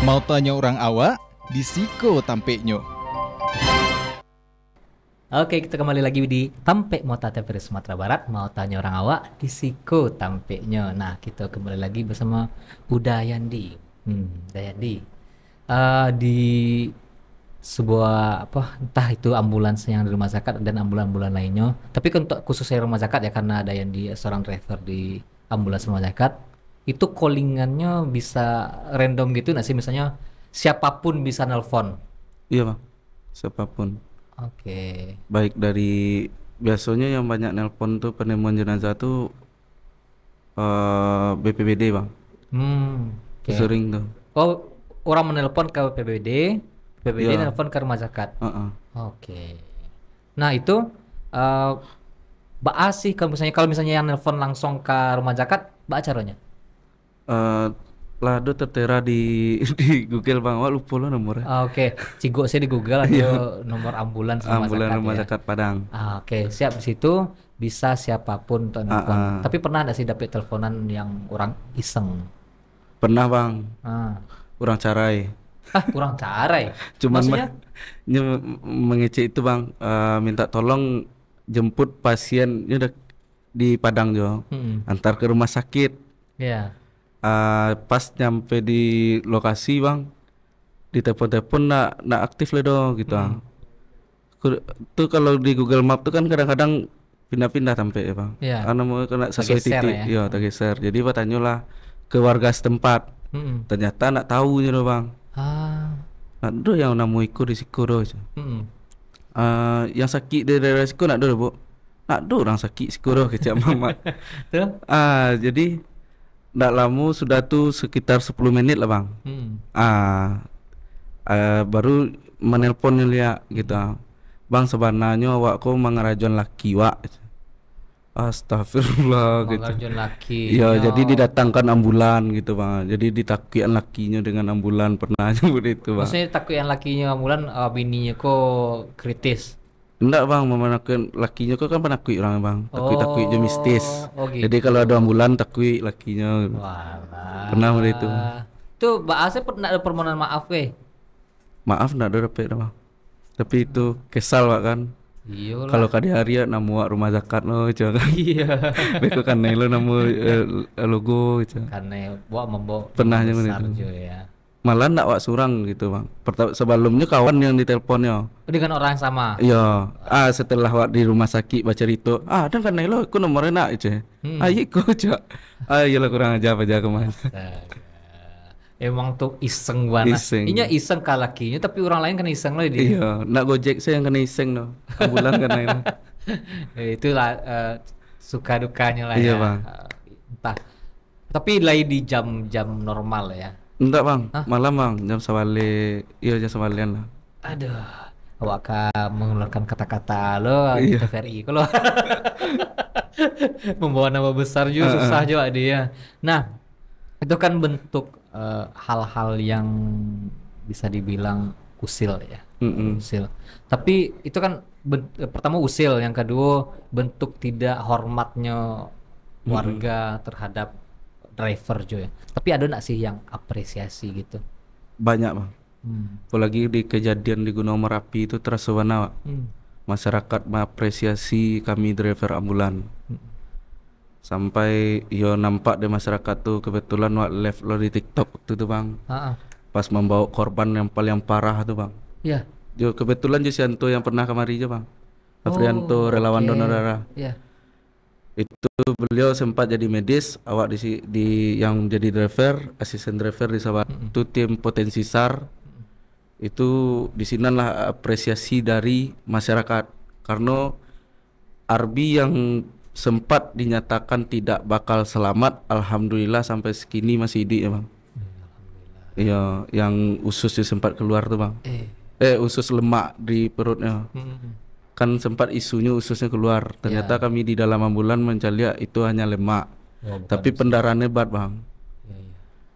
Mau tanya orang awak, di Siko tampeknya. Oke, kita kembali lagi di Tampek Mota TVRI Sumatera Barat. Mau tanya orang awak di Siko Tampeknya. Nah, kita kembali lagi bersama Udayandi. Dayandi. Di sebuah apa entah itu ambulans yang di rumah zakat dan ambulan-ambulan lainnya. Tapi untuk khususnya rumah zakat ya karena Dayandi seorang driver di ambulans rumah zakat, itu callingannya bisa random gitu nggak sih? Misalnya siapapun bisa nelpon. Iya bang, siapapun. Oke. Baik dari biasanya yang banyak nelpon tuh penemuan jenazah tuh BPBD bang. Oke. Sering tuh. Oh, orang menelpon ke PBD, PBD Iya. nelpon ke rumah zakat. Heeh. Oke. Nah, itu baa sih kalau misalnya yang nelpon langsung ke rumah zakat, baa caranya? Lah do tertera di di Google bang, wah lupa lo nomornya. Oke, Cigo saya di Google ada nomor ambulans rumah Ambulan zakat rumah ya. zakat Padang. Oke, siap di situ bisa siapapun untuk nelpon. Tapi pernah ada sih dapet teleponan yang orang iseng? Pernah bang, Ah, kurang carai. kurang cara ya. Cuman Maksudnya? mengecek itu bang, minta tolong jemput pasien ini udah di Padang jo, antar ke rumah sakit. Ya. Pas nyampe di lokasi bang, di telepon-telepon nak aktif lah dong gitu. Tuh kalau di Google Map tuh kan kadang-kadang pindah-pindah sampai ya bang. Iya. Karena mau kena sesuai Tergeser titik, ya. ya tergeser. Jadi pak tanyalah ke warga setempat. Mm-mm. Ternyata nak tahu gitu bang. Ah. Nak do yang namu ikut risiko do. Mm-mm. Yang sakit dari daerah risiko nak do bu. Nak do orang sakit risiko do kecak mama. Tuh. Jadi ndak lama sudah tuh sekitar 10 menit lah bang. Baru menelpon lihat gitu. Bang sebenarnya awak kau mengerajon laki wak. Astagfirullah gitu. Mengerjun laki. Ya jadi didatangkan ambulan gitu bang. Jadi ditakuin lakinya dengan ambulan pernah nyebut itu bang. Maksudnya takut yang lakinya ambulan bininya kok kritis. Enggak bang, memenakkan lakinya kok kan penakut orang bang. Takut je mistis. Oh gitu. Jadi kalau ada ambulan takut lakinya. Walah. Pernah udah itu. Tuh Mbak Asep pernah ada permohonan maaf Maaf enggak ada dapet bang. Tapi itu kesal pak kan. Iya lah. Kalau kadi hari ya namu rumah zakat lo kan. Iya. Beko kan lo namu logo gitu. Karena buat membawa Pernah besar yang itu. jo ya. Malah ndak wak surang gitu bang. Sebelumnya kawan yang diteleponnya. Dengan orang yang sama. Iya. Setelah wak di rumah sakit baca itu. Dan kan lo, aku nomornya nak aja. Iya kok cak. Iyalah kurang aja apa aja kemarin. Astaga. Emang tuh iseng banget. Iseng. Inya iseng kalakinya tapi orang lain kan iseng loh dia. Iya. Nak gojek saya yang kena iseng no. Ambulan kan itu. Itulah suka dukanya lah Iya, ya. Bang. Entah Tapi lagi di jam-jam normal ya. Enggak bang, Hah? malam bang, jam sawale, iya jam sawalean lah. Aduh, awak mengeluarkan kata-kata lo di Iya. TVRI kalau membawa nama besar juga susah juga dia. Nah, itu kan bentuk hal-hal yang bisa dibilang usil ya. Mm-mm. Usil. Tapi itu kan pertama usil, yang kedua bentuk tidak hormatnya warga terhadap driver juga. Tapi ada nggak sih yang apresiasi gitu? Banyak bang. Hmm. Apalagi di kejadian di Gunung Merapi itu terasa banget. Hmm. Masyarakat mengapresiasi kami driver ambulan. Hmm. Sampai yo nampak di masyarakat tuh kebetulan wak live lo di TikTok waktu itu bang. Ah, ah. Pas membawa korban yang paling parah tuh bang. Ya. Jo kebetulan Josianto yang pernah kemari aja bang. Afrianto relawan oke. donor darah. Ya. Itu beliau sempat jadi medis, awak di yang jadi driver, asisten driver di Sabah. Itu tim potensi SAR. Itu disinilah apresiasi dari masyarakat karena Arbi yang sempat dinyatakan tidak bakal selamat, alhamdulillah sampai sekini masih hidup ya bang. Iya, yang ususnya sempat keluar tuh bang. Usus lemak di perutnya. Kan sempat isunya ususnya keluar. Ternyata kami di dalam ambulan mencari itu hanya lemak. Tapi pendarahannya hebat bang.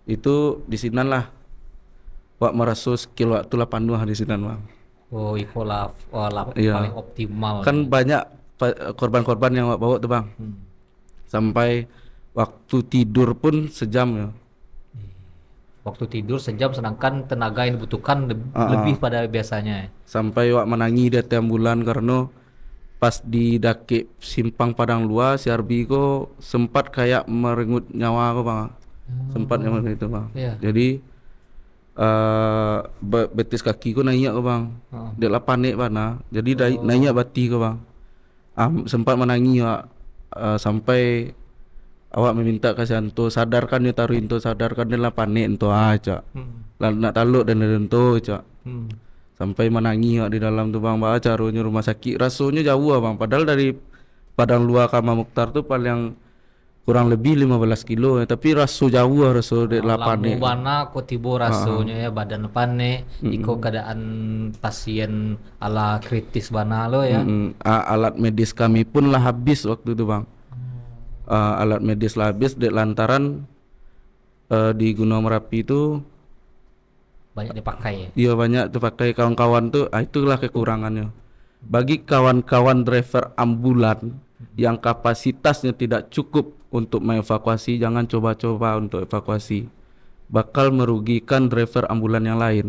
Itu di sinilah wak merasa skill waktu 82 di sini bang. Oh, itu lah Iya. paling optimal. Kan banyak korban-korban yang wak bawa tuh bang. Sampai waktu tidur pun sejam ya. Waktu tidur sejam, sedangkan tenaga yang dibutuhkan lebih pada biasanya. Sampai wak menangi di ambulan karena pas di daki simpang Padang Luar si Arbi ko sempat kayak merenggut nyawa ko bang. Sempat yang itu bang. Iya. Jadi betis kaki ko naik ko bang. Dia lah panik bang nah. Jadi naik bati ko bang. Sempat menangi wak sampai awak meminta kasihanto sadarkan dia taruh into sadarkan dia lah panik into aja. Lah nak taluk dan into aja. Sampai menangi wak di dalam tuh bang, bah caranya rumah sakit rasanya jauh bang. Padahal dari Padang Luar ke Mukhtar tuh paling kurang lebih 15 kilo ya. Tapi raso jauh raso di lah panik. Lampu bana ko tibo rasanya ya, badan panik, iko keadaan pasien ala kritis bana lo ya. Alat medis kami pun lah habis waktu itu bang. Alat medis lah habis di lantaran di Gunung Merapi itu Banyak dipakai ya. iya banyak tuh pakai kawan-kawan tuh, itulah kekurangannya. Bagi kawan-kawan driver ambulan yang kapasitasnya tidak cukup untuk mengevakuasi, jangan coba-coba untuk evakuasi. Bakal merugikan driver ambulan yang lain.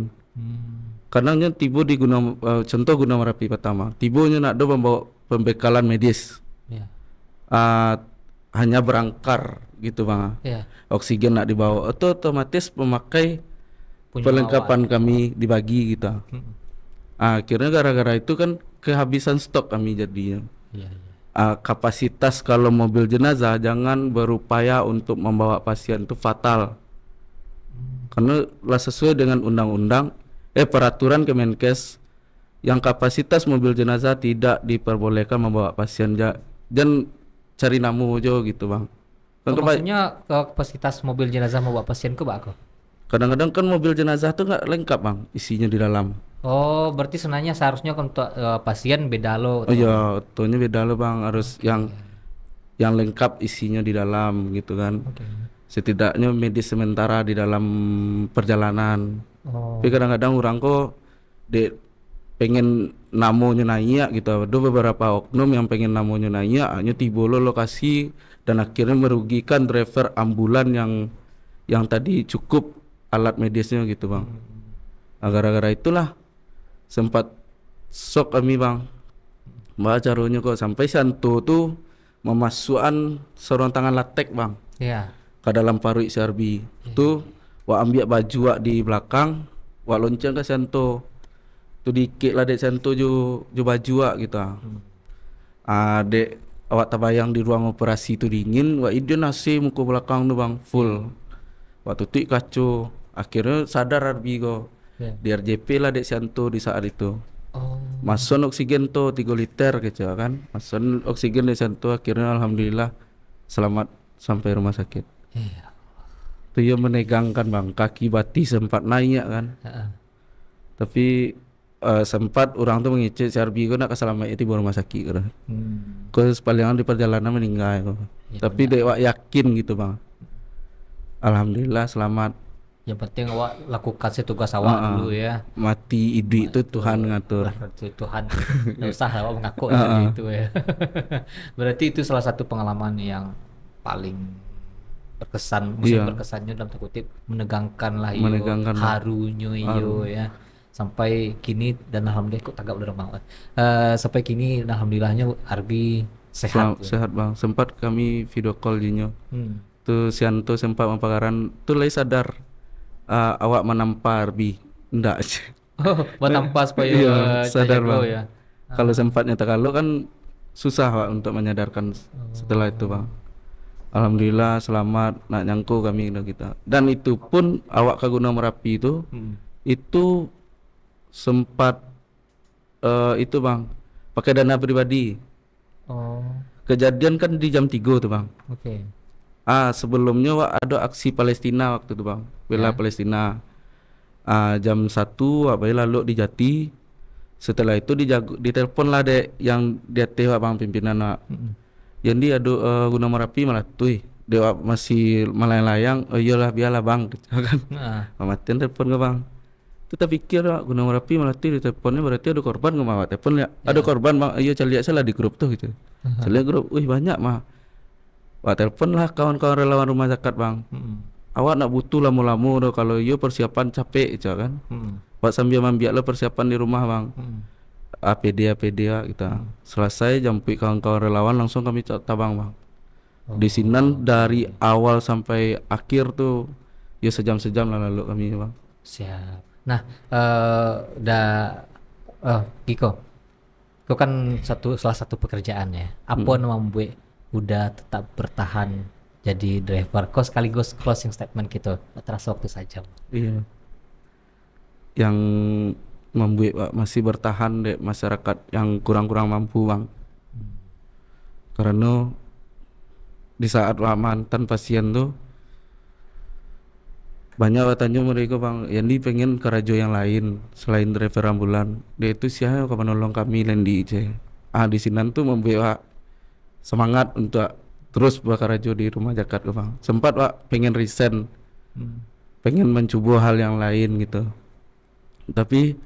Karena tiba di Gunung contoh Gunung Merapi pertama, tibonya nak do membawa pembekalan medis. Ya. Hanya berangkar gitu bang. Ya. Oksigen nak dibawa, itu otomatis pemakai Punya perlengkapan kami dibagi gitu. Akhirnya gara-gara itu kan kehabisan stok kami jadinya. Iya. Kapasitas kalau mobil jenazah jangan berupaya untuk membawa pasien itu fatal. Karena lah sesuai dengan undang-undang peraturan Kemenkes yang kapasitas mobil jenazah tidak diperbolehkan membawa pasien dan cari namu aja gitu bang. Kan Maksudnya kapasitas mobil jenazah membawa pasien ke bako? kadang-kadang kan mobil jenazah tuh nggak lengkap bang isinya di dalam. Oh, berarti sebenarnya seharusnya untuk pasien beda lo. Oh iya, tuhnya beda loh bang, harus yang lengkap isinya di dalam gitu kan. Setidaknya medis sementara di dalam perjalanan. Oh. Tapi kadang-kadang orang kok pengen namonya naik gitu. Ada beberapa oknum yang pengen namonya naik, hanya tiba lo lokasi dan akhirnya merugikan driver ambulan yang tadi cukup alat medisnya gitu bang. Gara-gara itulah sempat shock kami bang. Mbak caranya kok sampai Santo tuh memasukkan sarung tangan latek bang Iya. ke dalam paru Serbi. Tuh wak ambil baju wak di belakang, wak lonceng ke Santo. Tu dikit lah dek Santo ju baju wak gitu. Dek awak tabayang di ruang operasi tu dingin, wak ide nasi muka belakang tu bang full. Waktu tu kacau. Akhirnya sadar Arbi kok. Di RJP lah dek Santo di saat itu. Oh. Masuk oksigen tuh 3 liter gitu kan. Masuk oksigen di Santo akhirnya alhamdulillah selamat sampai rumah sakit. Iya. Tuh ya menegangkan bang, kaki Bati sempat naik kan. Heeh. Tapi sempat orang tuh mengecek Serbi kau nak keselamatnya di rumah sakit kan. Kau sepalingan di perjalanan meninggal kau. Ya, Tapi dek wak yakin gitu bang. Alhamdulillah selamat. Yang penting awak lakukan si tugas awak dulu ya. Mati idik itu Tuhan ngatur. Lah, itu Tuhan, nggak usah awak mengaku seperti itu ya. Berarti itu salah satu pengalaman yang paling berkesan, maksudnya Iya. berkesannya dalam tanda kutip menegangkan lah iyo, Menegangkan lah. harunya iyo ya. Sampai kini dan alhamdulillah kok tagak udah banget. Sampai kini dan alhamdulillahnya Arbi sehat. Sehat bang. Sempat kami video call jinyo. Hmm. Tuh Sianto sempat mempakaran. Tuh lagi sadar. Awak menampar Arbi. Ndak. Oh, buat nampak supaya Iya, sadar terjaga bang. ya. Kalau sempatnya kalau kan susah Pak untuk menyadarkan setelah itu bang. Alhamdulillah selamat nak nyangku kami kita. Dan itu pun awak ke Gunung Merapi itu itu sempat itu bang pakai dana pribadi. Oh, Kejadian kan di jam 3 tuh bang. oke. Sebelumnya wak ada aksi Palestina waktu itu bang, bela Palestina. Jam 1 wak lalu di Jati. Setelah itu ditelepon lah dek yang dia teh wak bang pimpinan wak. Yang dia Gunung Merapi malah tuh dia wak masih melayang-layang. Oh iyalah biarlah bang gitu kan. Mamatin telepon ke bang. Kita pikir wak, Gunung Merapi malah di teleponnya berarti ada korban nggak mah telepon ya. Ada korban bang. Iya cari lihat salah di grup tuh gitu. Saya lihat grup, wih banyak mah. Wah telepon lah kawan-kawan relawan rumah zakat bang. Awak nak butuh lamu-lamu doh kalau iyo persiapan capek gitu kan. Wak sambil mambiak lo persiapan di rumah bang. APD kita. Selesai jampi kawan-kawan relawan langsung kami tabang bang. Di Sinan dari awal sampai akhir tuh ya sejam-sejam lah lalu kami bang. Siap. Nah, Kiko, kau kan salah satu pekerjaan ya. Apa yang membuat udah tetap bertahan jadi driver? Kau sekaligus closing statement gitu. Terasa waktu saja. Iya. Yang membuat Pak masih bertahan dek masyarakat yang kurang-kurang mampu bang. Karena di saat mantan pasien tuh banyak tanya mereka bang, Yandi pengen kerajo yang lain selain driver ambulan. Dia itu siapa yang menolong kami Lendi je. Di Sinan tuh membuat semangat untuk terus bekerja di rumah zakat bang. Sempat Pak pengen resign, pengen mencoba hal yang lain gitu. Tapi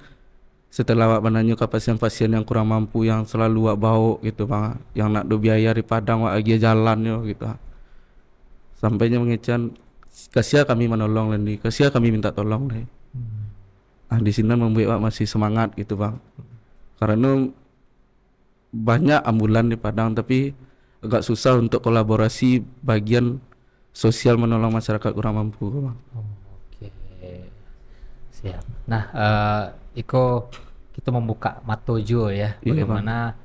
setelah Wak menanya ke pasien-pasien yang kurang mampu yang selalu Wak bau gitu bang, yang nak do biaya di Padang Wak lagi jalan yo gitu. Sampainya mengecan, kasih kami menolong Lendi, kasih kami minta tolong deh. Di sini membuat Wak masih semangat gitu bang. Karena banyak ambulan di Padang tapi agak susah untuk kolaborasi bagian sosial menolong masyarakat kurang mampu bang. Oke, siap. Nah, Iko kita membuka matojo ya, bagaimana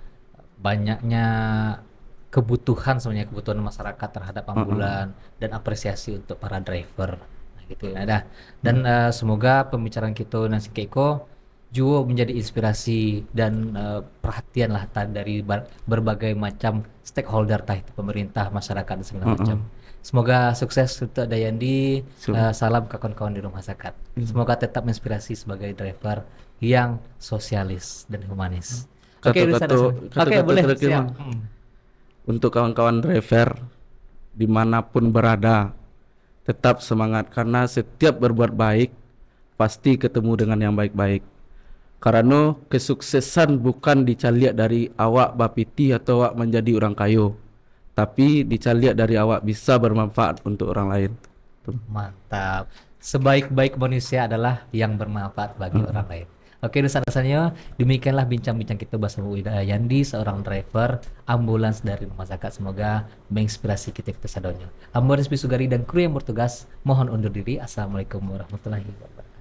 banyaknya kebutuhan sebenarnya kebutuhan masyarakat terhadap ambulan dan apresiasi untuk para driver, nah, gitu ya. Dan semoga pembicaraan kita nanti ke Iko juga menjadi inspirasi dan perhatian lah dari berbagai macam stakeholder, tah itu pemerintah, masyarakat dan segala macam. Semoga sukses untuk Dayandi. Salam ke kawan-kawan di rumah zakat. Semoga tetap menginspirasi sebagai driver yang sosialis dan humanis. Oke, boleh siap. Untuk kawan-kawan driver dimanapun berada, tetap semangat karena setiap berbuat baik pasti ketemu dengan yang baik-baik. Karena kesuksesan bukan dicaliak dari awak bapiti atau awak menjadi orang kayo, tapi dicaliak dari awak bisa bermanfaat untuk orang lain. Mantap. Sebaik-baik manusia adalah yang bermanfaat bagi orang lain. Oke, dosa-dosanya demikianlah bincang-bincang kita bersama Wida Yandi, seorang driver ambulans dari rumah zakat. Semoga menginspirasi kita sadonya. Ambulans Bisugari dan kru yang bertugas mohon undur diri. Assalamualaikum warahmatullahi wabarakatuh.